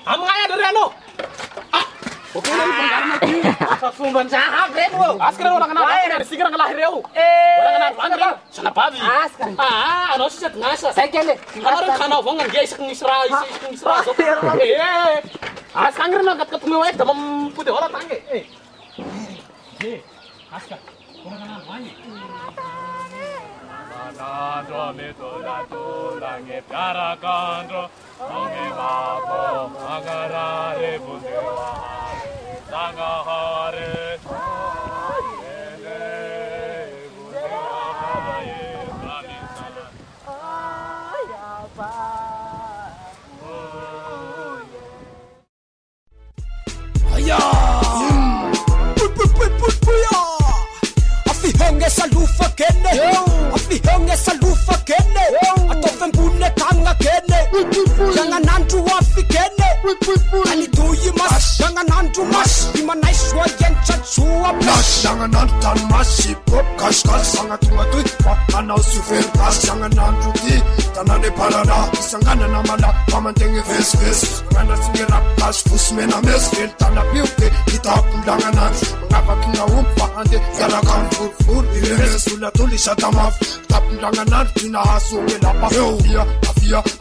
Amangaya dari ano? Oke, ini pengalaman lagi. Sumban sahab remo. Sekarang orang kenal, sekarang lahir ya. Orang kenal, orang sana pavi. Ano sih ngasa? Saya kene. Orang kenal, orang dia iseng Isra. Sekarang nak ketemu wae, demam putih orang tangge. Askar, orang kenal mana? Kandro metola tulange pyara kandro onge bapo agarare bundewa sanga hare ene bundewa ye bramisana ayaba aya afi honge salufa kene afi honge salufa kene atofen bune kanga kene jangan nantu afi kene ani tuyi mas jangan nantu mas dimana iswa yen chachua plus jangan nantan mas hip-hop kas-kas sangat tumatui pakana usufer kas jangan nantu di tanane parada isangana namala pamantengi face ngana singira kas fusmena mesfil tana piuke kita kundangan nantu ngapa kina umpa ande yarakan fur iresula tulisha tamaf tapundangan nantu na hasu ngelapa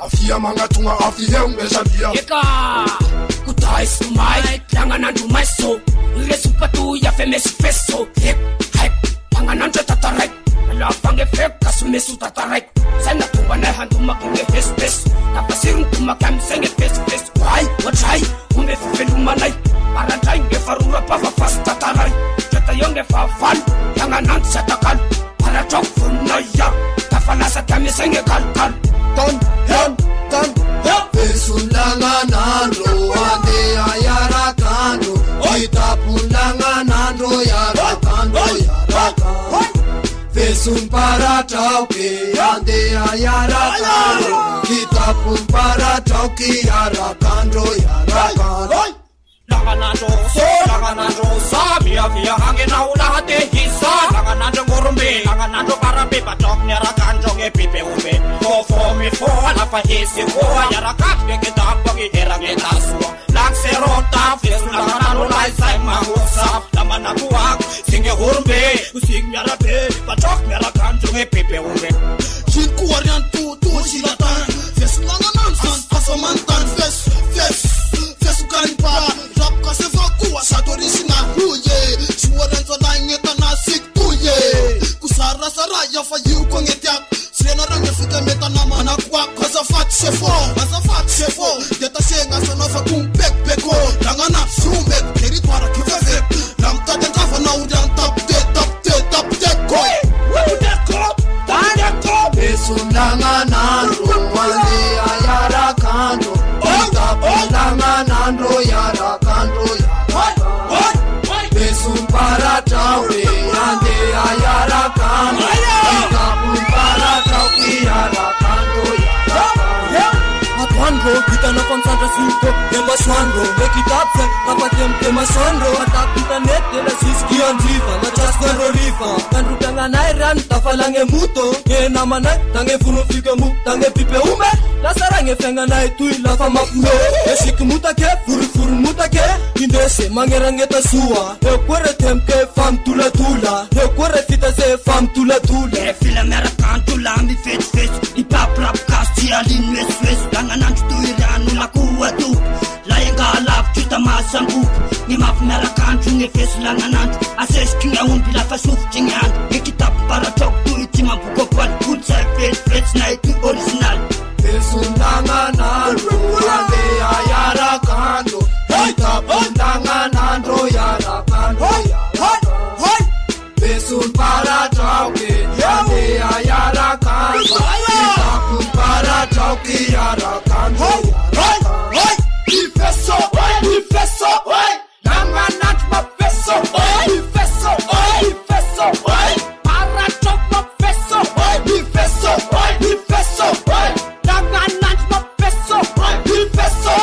afia mangatunga afia umesabia eka kutai sumai jangan nantu maso iresupatu ya femes feso hype jangan nantu tatarai la fange feka sumesu tatarai sana tuwana hantu makinge face tapasirun tumakam senge face why what try umefelumanai para try ngefarura pava fast tatarai jata yonge fafan jangan nantu satakan para chok funaya tafalasa kami senge kalkal don Pesundanganando ande ayarakando itapundanganando yarakando Pesun para tauke ande ayarakando itapun para tauke yarakando Langanando Samia via hangin na ulahate hisa Langanando ngurumbi Langanando karabi Patok nyarakanjo ngepipe ube Fofo mi fo Alafa hisi ko Yarakat kita pagi herang etasua Langserota Fesu langanando laisay mahusa Laman nakuak Singe hurumbi Using nyarabi Patok nyarakanjo ngepipe ube Chinku warian tu silatan Fesu langanando Pasamantan Fesu karimpa Rap kasevakuwa Satorishina huye Suwarenzo laingeta nasik tuye Kusara saraya fayu kongetiak Srena range fika meta nama nakwak Azafat sefo Deta senga sonofa kumpek peko Langana sumek Teritwara kifefek Lamtaten kafa na udan tapte Koy Tapte Pesundanganando Wale ayarakando Itapundanganando yarakando Pesun para tawe ande ayarakando Itapun para tawe yarakando Matwandro, kita na pansanta suko Demaswandro, mekitapse Kapatem masandro Atap internet Dela siskian ziva Nachas nero riva Kanru tanganay ran Tafalange muto Nge namanay Tange funu fika mu Tange pipe ume Nasarange fenganay Tui lafa mapme Esik mutake Furu mutake Indese mangerangeta suwa Ekwere temke Fam tula Ekwere fita se Fam tula Fila mera kantula Mi face Ipap rap kasti alin wes Langanando tuiranu la kuwa tu Layenga alaf kita masambu Ni maf mera kantu nge face langanando Ases kinga umpi la fasuf chingan Ekitap para chok tu itima bukopal Good side face na itu original Pesundanganando ande ayarakando Itapundanganando yarakando Pesun para tauke ande ayarakando Itapun para tauke yarakando Ifeso Langanando mafeso Ifeso Para chok mafeso Ifeso Langanando mafeso Ifeso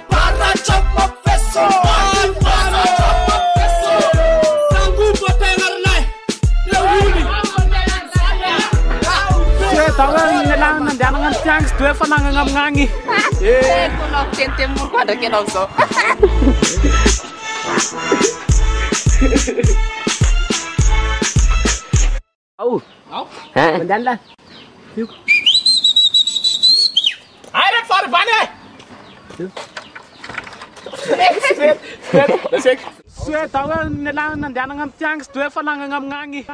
Para chok mafeso Sanggup potengar nai Lewuli Tangan nilang nandiyan ang tiyangs, dua fa nangangamngangi. Kulok temur ko ada kenong so. Au. Mandan lah. Ayo far bane. Sweet tahu nilang nandiyan ang tiyangs, dua fa nangangamngangi.